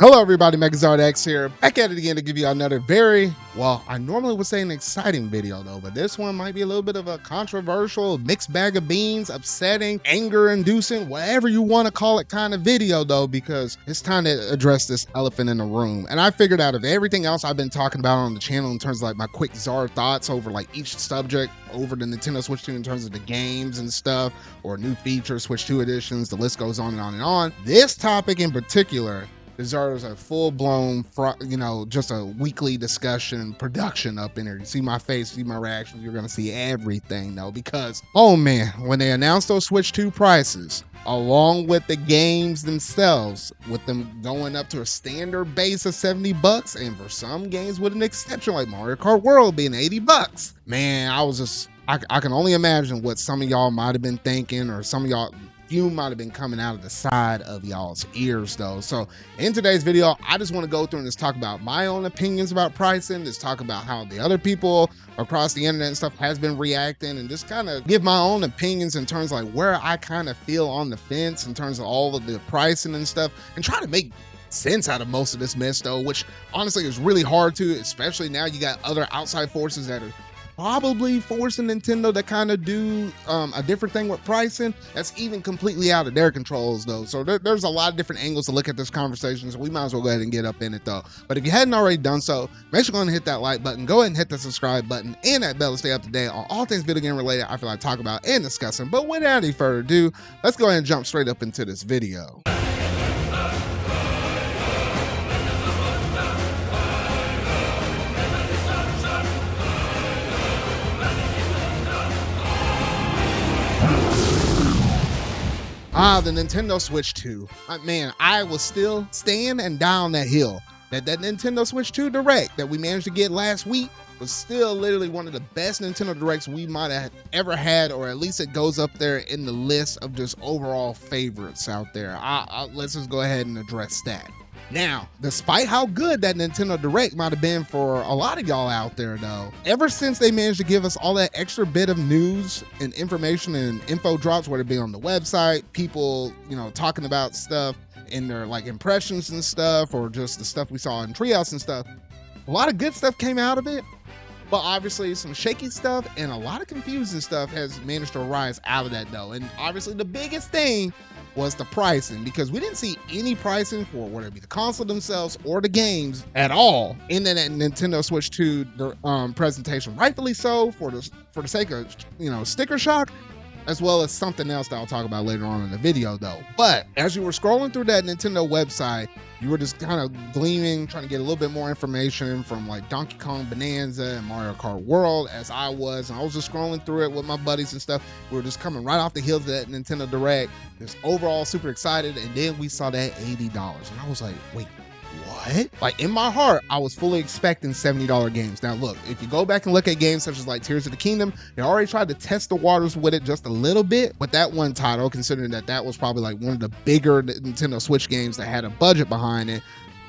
Hello everybody, MegaZardX here, back at it again to give you another I normally would say an exciting video though, but this one might be a little bit of a controversial, mixed bag of beans, upsetting, anger-inducing, whatever you want to call it kind of video though, because it's time to address this elephant in the room. And I figured out of everything else I've been talking about on the channel in terms of like my quick Zard thoughts over like each subject over the Nintendo Switch 2 in terms of the games and stuff, or new features, Switch 2 editions, the list goes on and on and on. This topic in particular deserves a full-blown, just a weekly discussion production up in there. You see my face, see my reactions, you're gonna see everything though, because, oh man, when they announced those Switch 2 prices, along with the games themselves, with them going up to a standard base of $70, and for some games with an exception, like Mario Kart World being $80, man, I can only imagine what some of y'all might have been thinking, or some of y'all, you might have been coming out of the side of y'all's ears though. So in today's video, I just want to go through and just talk about my own opinions about pricing, just talk about how the other people across the internet and stuff has been reacting, and just kind of give my own opinions in terms of like where I kind of feel on the fence in terms of all of the pricing and stuff, and try to make sense out of most of this mess though, which honestly is really hard to, especially now you got other outside forces that are probably forcing Nintendo to kind of do a different thing with pricing that's even completely out of their controls though. So there's a lot of different angles to look at this conversation, so we might as well go ahead and get up in it though. But if you hadn't already done so, make sure you go and hit that like button, go ahead and hit the subscribe button and that bell to stay up to date on all things video game related I feel like talk about and discussing. But without any further ado, let's go ahead and jump straight up into this video. The Nintendo Switch 2. Man, I will still stand and down that hill. That Nintendo Switch 2 Direct that we managed to get last week was still literally one of the best Nintendo Directs we might have ever had, or at least it goes up there in the list of just overall favorites out there. Let's just go ahead and address that. Now, despite how good that Nintendo Direct might have been for a lot of y'all out there though, ever since they managed to give us all that extra bit of news and information and info drops, whether it be on the website, people, talking about stuff in their like impressions and stuff, or just the stuff we saw in Treehouse and stuff, a lot of good stuff came out of it. But obviously some shaky stuff and a lot of confusing stuff has managed to arise out of that though. And obviously the biggest thing was the pricing, because we didn't see any pricing for whether it be the console themselves or the games at all in that Nintendo Switch 2 presentation. Rightfully so, for the sake of sticker shock, as well as something else that I'll talk about later on in the video though. But as you were scrolling through that Nintendo website, you were just kind of gleaming, trying to get a little bit more information from like Donkey Kong Bonanza and Mario Kart World, as I was just scrolling through it with my buddies and stuff. We were just coming right off the heels of that Nintendo Direct, just overall super excited, and then we saw that $80, and I was like, wait, what? Like in my heart, I was fully expecting $70 games. Now look, if you go back and look at games such as like Tears of the Kingdom, they already tried to test the waters with it just a little bit with that one title, considering that was probably like one of the bigger Nintendo Switch games that had a budget behind it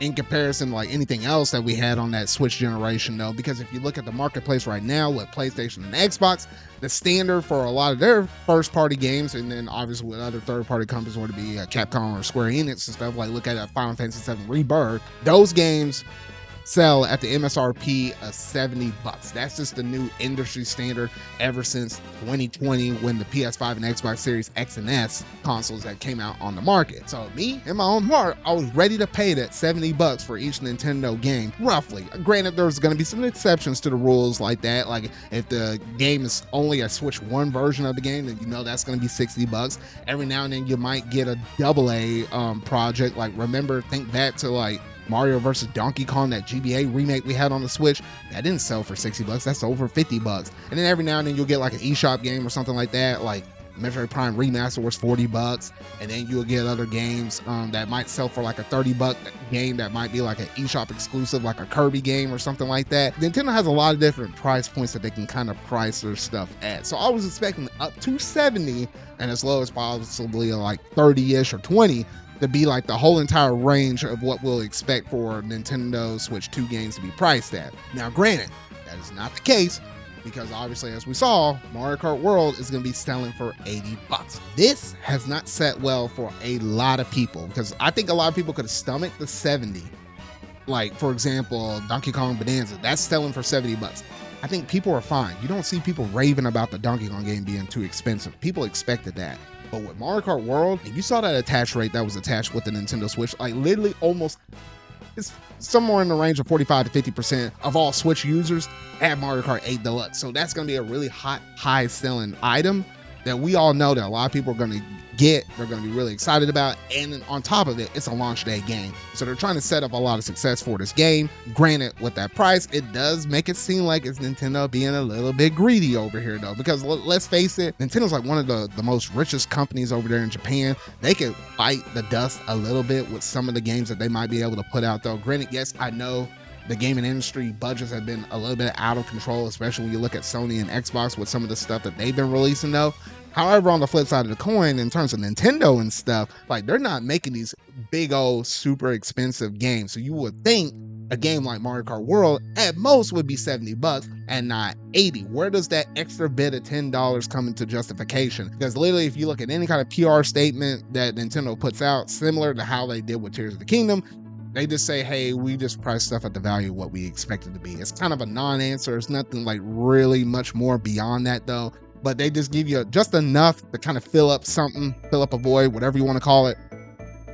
in comparison to like anything else that we had on that Switch generation though. Because if you look at the marketplace right now with PlayStation and Xbox, the standard for a lot of their first party games, and then obviously with other third party companies, whether it be Capcom or Square Enix and stuff, like look at Final Fantasy VII Rebirth, those games sell at the MSRP of $70. That's just the new industry standard ever since 2020, when the PS5 and Xbox Series X and S consoles that came out on the market. So me, in my own heart, I was ready to pay that $70 for each Nintendo game, roughly. Granted, there's going to be some exceptions to the rules like that. Like if the game is only a Switch 1 version of the game, then that's going to be $60. Every now and then you might get a AA project. Like think back to like Mario vs. Donkey Kong, that GBA remake we had on the Switch, that didn't sell for $60, that's over $50. And then every now and then you'll get like an eShop game or something like that, like Metroid Prime Remaster was $40, and then you'll get other games that might sell for like a $30 game that might be like an eShop exclusive, like a Kirby game or something like that. Nintendo has a lot of different price points that they can kind of price their stuff at. So I was expecting up to $70 and as low as possibly like 30-ish or 20 to be like the whole entire range of what we'll expect for Nintendo Switch 2 games to be priced at. Now granted, that is not the case because obviously, as we saw, Mario Kart World is going to be selling for $80. This has not set well for a lot of people, because I think a lot of people could have stomached the 70. Like, for example, Donkey Kong Bonanza, that's selling for $70. I think people are fine. You don't see people raving about the Donkey Kong game being too expensive. People expected that. But with Mario Kart World, and you saw that attach rate that was attached with the Nintendo Switch, like literally almost, it's somewhere in the range of 45 to 50% of all Switch users have Mario Kart 8 Deluxe. So that's going to be a really hot, high selling item that we all know that a lot of people are going to get, they're going to be really excited about. And then on top of it, it's a launch day game. So they're trying to set up a lot of success for this game. Granted, with that price, it does make it seem like it's Nintendo being a little bit greedy over here though, because let's face it, Nintendo's like one of the most richest companies over there in Japan. They could fight the dust a little bit with some of the games that they might be able to put out though. Granted, yes, I know the gaming industry budgets have been a little bit out of control, especially when you look at Sony and Xbox with some of the stuff that they've been releasing though. However, on the flip side of the coin, in terms of Nintendo and stuff, like they're not making these big old super expensive games. So you would think a game like Mario Kart World at most would be $70 and not $80. Where does that extra bit of $10 come into justification? Because literally, if you look at any kind of PR statement that Nintendo puts out, similar to how they did with Tears of the Kingdom, they just say, hey, we just price stuff at the value of what we expect it to be. It's kind of a non-answer. It's nothing like really much more beyond that though. But they just give you just enough to kind of fill up something, fill up a void, whatever you want to call it.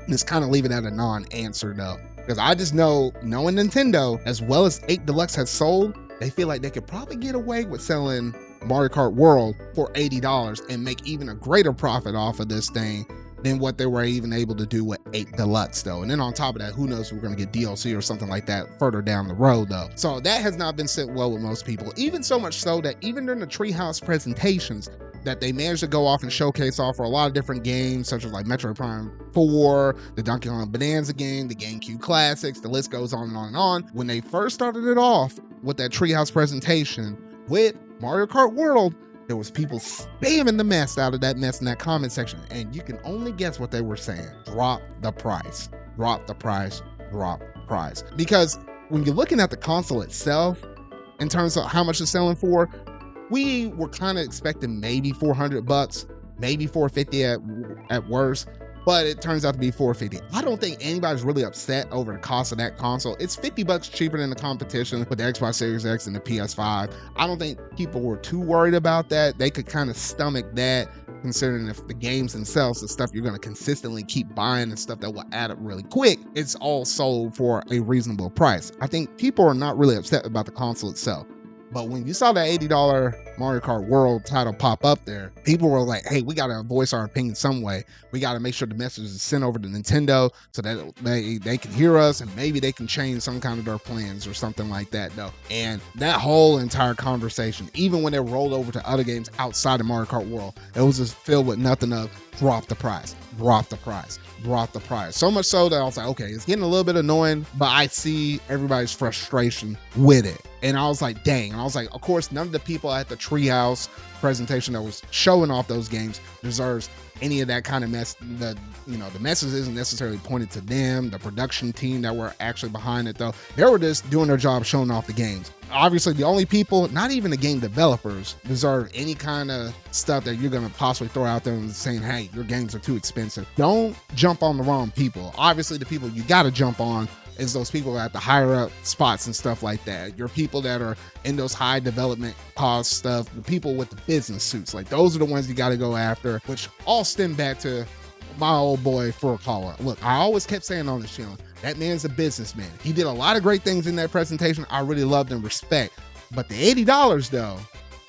Just kind of leave it at a non-answer though. Because I just know, knowing Nintendo, as well as 8 Deluxe has sold, they feel like they could probably get away with selling Mario Kart World for $80 and make even a greater profit off of this thing than what they were even able to do with 8 Deluxe though. And then on top of that, who knows if we're going to get DLC or something like that further down the road though. So that has not been sent well with most people, even so much so that even during the Treehouse presentations that they managed to go off and showcase off for a lot of different games, such as like Metroid Prime 4, the Donkey Kong Bonanza game, the GameCube classics, the list goes on and on and on. When they first started it off with that Treehouse presentation with Mario Kart World, there was people spamming the mess out of that mess in that comment section, and you can only guess what they were saying. Drop the price, drop the price, drop the price. Because when you're looking at the console itself, in terms of how much it's selling for, we were kind of expecting maybe $400, maybe $450 at worst, but it turns out to be $450. I don't think anybody's really upset over the cost of that console. It's $50 cheaper than the competition with the Xbox Series X and the PS5. I don't think people were too worried about that. They could kind of stomach that, considering if the games themselves, the stuff you're going to consistently keep buying and stuff that will add up really quick, it's all sold for a reasonable price. I think people are not really upset about the console itself. But when you saw that $80 Mario Kart World title pop up there, people were like, hey, we got to voice our opinion some way. We got to make sure the message is sent over to Nintendo so that they can hear us and maybe they can change some kind of their plans or something like that, though. And that whole entire conversation, even when it rolled over to other games outside of Mario Kart World, it was just filled with nothing of drop the price, drop the price, drop the price. So much so that I was like, okay, it's getting a little bit annoying, but I see everybody's frustration with it. And I was like, dang. And I was like, of course, none of the people at the Treehouse presentation that was showing off those games deserves any of that kind of mess. The message isn't necessarily pointed to them, the production team that were actually behind it though. They were just doing their job showing off the games. Obviously, the only people, not even the game developers, deserve any kind of stuff that you're going to possibly throw out there and saying, hey, your games are too expensive. Don't jump on the wrong people. Obviously, the people you got to jump on is those people at the higher up spots and stuff like that. Your people that are in those high development cost stuff, the people with the business suits, like those are the ones you got to go after, which all stem back to my old boy Furukawa. Look, I always kept saying on this channel, that man's a businessman. He did a lot of great things in that presentation. I really loved and respect. But the $80 though,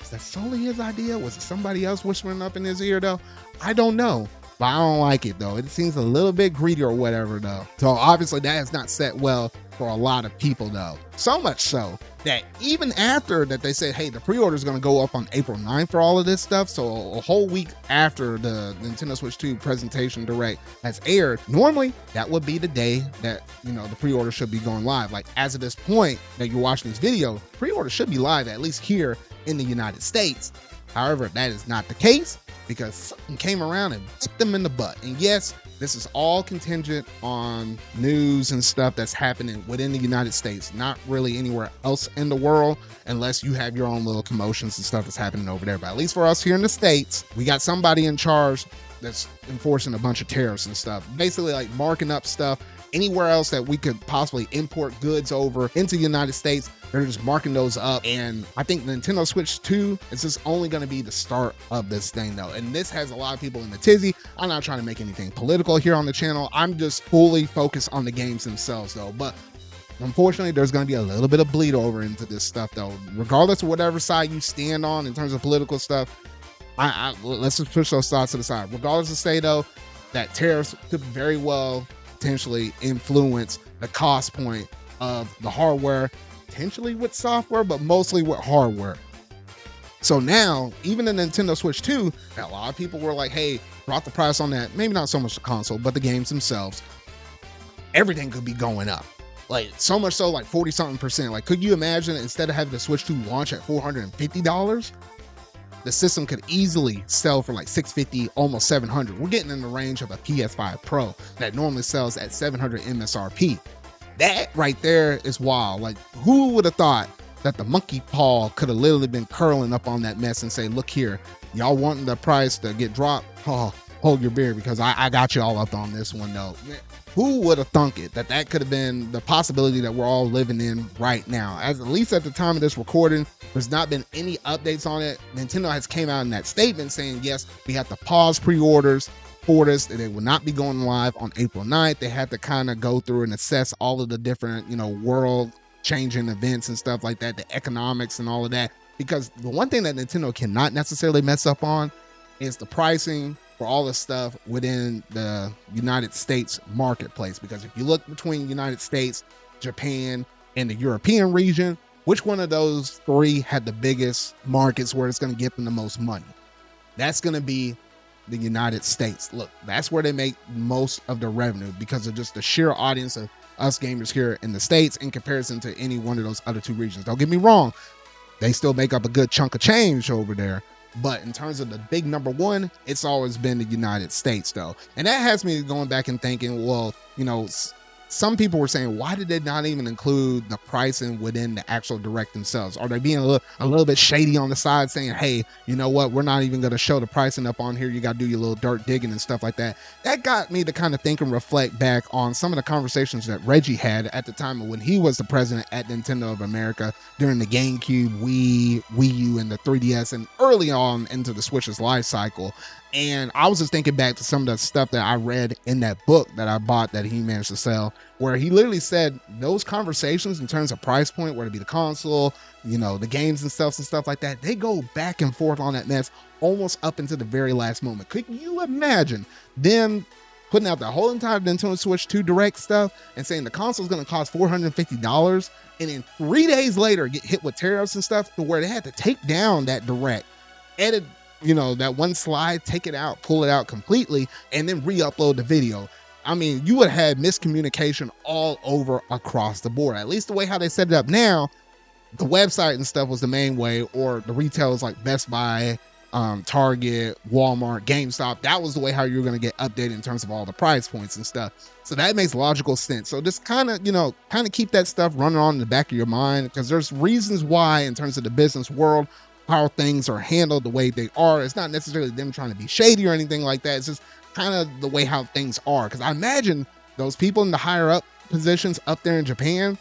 is that solely his idea? Was it somebody else whispering up in his ear though? I don't know. But I don't like it though. It seems a little bit greedy or whatever though. So obviously that has not set well for a lot of people though. So much so that even after that they said, hey, the pre-order is going to go up on April 9th for all of this stuff. So a whole week after the Nintendo Switch 2 presentation direct has aired, normally that would be the day that, the pre-order should be going live. Like as of this point that you're watching this video, pre-order should be live, at least here in the United States. However, that is not the case because something came around and bit them in the butt. And yes, This is all contingent on news and stuff that's happening within the United States, not really anywhere else in the world, unless you have your own little commotions and stuff that's happening over there. But at least for us here in the States, we got somebody in charge that's enforcing a bunch of tariffs and stuff, basically like marking up stuff anywhere else that we could possibly import goods over into the United States. They're just marking those up. And I think Nintendo Switch 2 is just only going to be the start of this thing though. And this has a lot of people in the tizzy. I'm not trying to make anything political here on the channel. I'm just fully focused on the games themselves though. But unfortunately, there's going to be a little bit of bleed over into this stuff though. Regardless of whatever side you stand on in terms of political stuff, let's just push those thoughts to the side. Regardless of say though, that tariffs could very well potentially influence the cost point of the hardware, potentially with software, but mostly with hardware. So now, even the Nintendo Switch 2, a lot of people were like, hey, drop the price on that. Maybe not so much the console, but the games themselves. Everything could be going up. Like, so much so, like 40-something%. Like, could you imagine, instead of having the Switch 2 launch at $450, the system could easily sell for like $650, almost $700. We're getting in the range of a PS5 Pro that normally sells at $700 MSRP. That right there is wild. Like, who would have thought that the monkey paw could have literally been curling up on that mess and say, look here, y'all wanting the price to get dropped? Oh, hold your beer, because I got you all up on this one though. Who would have thunk it that could have been the possibility that we're all living in right now? As at least at the time of this recording, there's not been any updates on it. Nintendo has came out in that statement saying, yes, we have to pause pre-orders for this. They will not be going live on April 9th. They had to kind of go through and assess all of the different, world changing events and stuff like that, the economics and all of that. Because the one thing that Nintendo cannot necessarily mess up on is the pricing for all the stuff within the United States marketplace. Because if you look between United States, Japan, and the European region, which one of those three had the biggest markets where it's going to get them the most money? That's going to be the United States. Look, that's where they make most of the revenue because of just the sheer audience of us gamers here in the States in comparison to any one of those other two regions. Don't get me wrong, they still make up a good chunk of change over there. But in terms of the big number one, it's always been the United States though. And that has me going back and thinking, well, some people were saying, why did they not even include the pricing within the actual direct themselves? Are they being a little bit shady on the side saying, hey, you know what, we're not even going to show the pricing up on here. You got to do your little dirt digging and stuff like that. That got me to kind of think and reflect back on some of the conversations that Reggie had at the time when he was the president at Nintendo of America during the GameCube, Wii U, and the 3DS, and early on into the Switch's life cycle. And I was just thinking back to some of the stuff that I read in that book that I bought that he managed to sell, where he literally said those conversations in terms of price point, whether it be the console, the games and stuff like that, they go back and forth on that mess almost up into the very last moment. Could you imagine them putting out the whole entire Nintendo Switch 2 Direct stuff and saying the console is going to cost $450, and then 3 days later get hit with tariffs and stuff to where they had to take down that Direct, edit that one slide, take it out, pull it out completely, and then re-upload the video. I mean, you would have had miscommunication all over across the board. At least the way how they set it up now, the website and stuff was the main way, or the retailers like Best Buy, Target, Walmart, GameStop, that was the way how you were going to get updated in terms of all the price points and stuff. So that makes logical sense. So just kind of keep that stuff running on in the back of your mind, because there's reasons why in terms of the business world, how things are handled the way they are. It's not necessarily them trying to be shady or anything like that. It's just kind of the way how things are. Because I imagine those people in the higher up positions up there in Japan,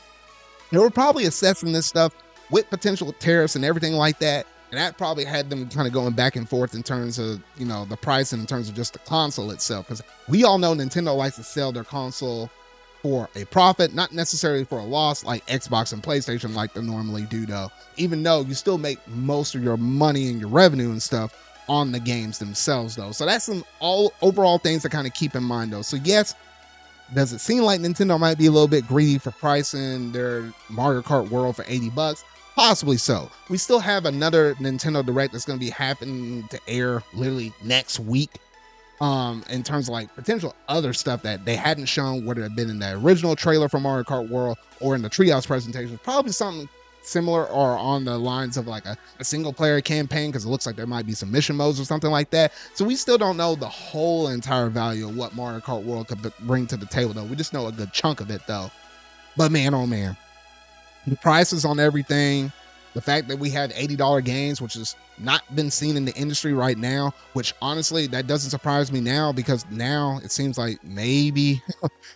they were probably assessing this stuff with potential tariffs and everything like that. And that probably had them kind of going back and forth in terms of, the price and in terms of just the console itself. Because we all know Nintendo likes to sell their console for a profit, not necessarily for a loss like Xbox and PlayStation like they normally do though, even though you still make most of your money and your revenue and stuff on the games themselves though. So that's some overall things to kind of keep in mind though. So yes, does it seem like Nintendo might be a little bit greedy for pricing their Mario Kart World for $80? Possibly so. We still have another Nintendo Direct that's going to be happening to air literally next week. In terms of like potential other stuff that they hadn't shown, whether it had been in the original trailer for Mario Kart World or in the Treehouse presentation. Probably something similar or on the lines of like a single player campaign, because it looks like there might be some mission modes or something like that. So we still don't know the whole entire value of what Mario Kart World could bring to the table though. We just know a good chunk of it though. But man, oh man, the prices on everything, the fact that we have $80 games, which has not been seen in the industry right now, which honestly, that doesn't surprise me now, because now it seems like maybe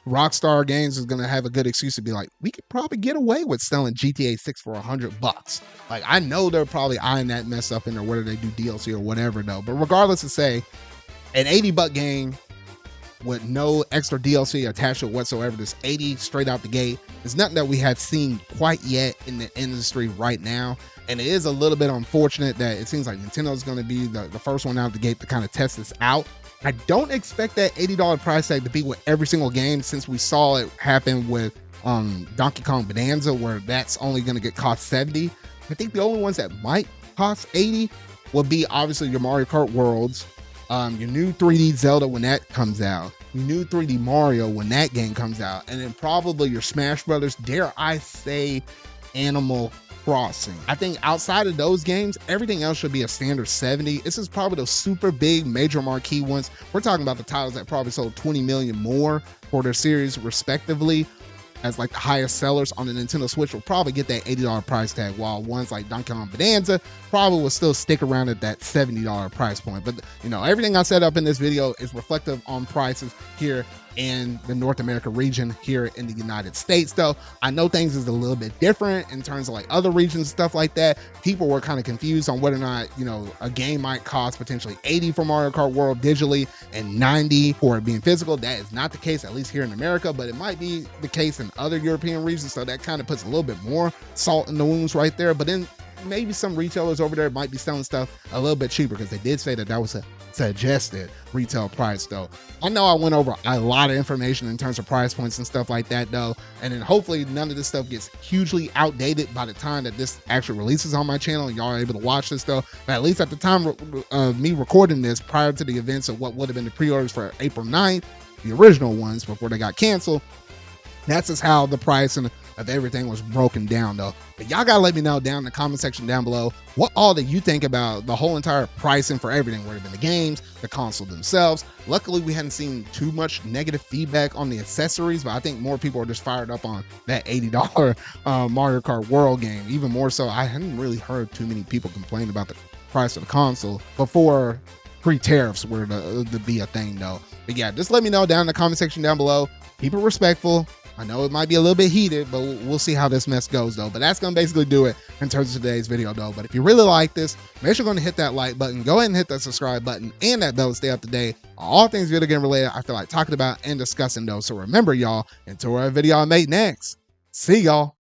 Rockstar Games is going to have a good excuse to be like, we could probably get away with selling GTA 6 for $100. Like, I know they're probably eyeing that mess up in there, whether they do DLC or whatever though. But regardless of say, an $80 game with no extra DLC attached to it whatsoever, this 80 straight out the gate, is nothing that we have seen quite yet in the industry right now. And it is a little bit unfortunate that it seems like Nintendo is going to be the first one out the gate to kind of test this out. I don't expect that $80 price tag to be with every single game, since we saw it happen with Donkey Kong Bonanza, where that's only going to get cost 70. I think the only ones that might cost 80 will be obviously your Mario Kart Worlds, your new 3D Zelda when that comes out, your new 3D Mario when that game comes out, and then probably your Smash Brothers, dare I say, Animal Crossing. I think outside of those games, everything else should be a standard 70. This is probably those super big major marquee ones. We're talking about the titles that probably sold 20 million more for their series respectively, as like the highest sellers on the Nintendo Switch will probably get that $80 price tag, while ones like Donkey Kong Bonanza probably will still stick around at that $70 price point. But you know, everything I set up in this video is reflective on prices here in the North America region here in the United States though. I know things is a little bit different in terms of like other regions, stuff like that. People were kind of confused on whether or not, you know, a game might cost potentially 80 for Mario Kart World digitally and 90 for it being physical. That is not the case, at least here in America, but it might be the case in other European regions. So that kind of puts a little bit more salt in the wounds right there. But then maybe some retailers over there might be selling stuff a little bit cheaper, because they did say that that was a suggested retail price though. I know I went over a lot of information in terms of price points and stuff like that though, and then hopefully none of this stuff gets hugely outdated by the time that this actually releases on my channel and y'all are able to watch this though. But at least at the time of me recording this, prior to the events of what would have been the pre-orders for April 9th, the original ones before they got canceled, that's just how the price of everything was broken down though. But y'all gotta let me know down in the comment section down below what all that you think about the whole entire pricing for everything, whether it been the games, the console themselves. Luckily we hadn't seen too much negative feedback on the accessories, but I think more people are just fired up on that $80 Mario Kart World game. Even more so, I hadn't really heard too many people complain about the price of the console before pre-tariffs were to be a thing though. But yeah, just let me know down in the comment section down below. Keep it respectful. I know it might be a little bit heated, but we'll see how this mess goes though. But that's going to basically do it in terms of today's video though. But if you really like this, make sure you're going to hit that like button, go ahead and hit that subscribe button and that bell to stay up to date on all things video game related I feel like talking about and discussing though. So remember y'all, until our video I make next, see y'all.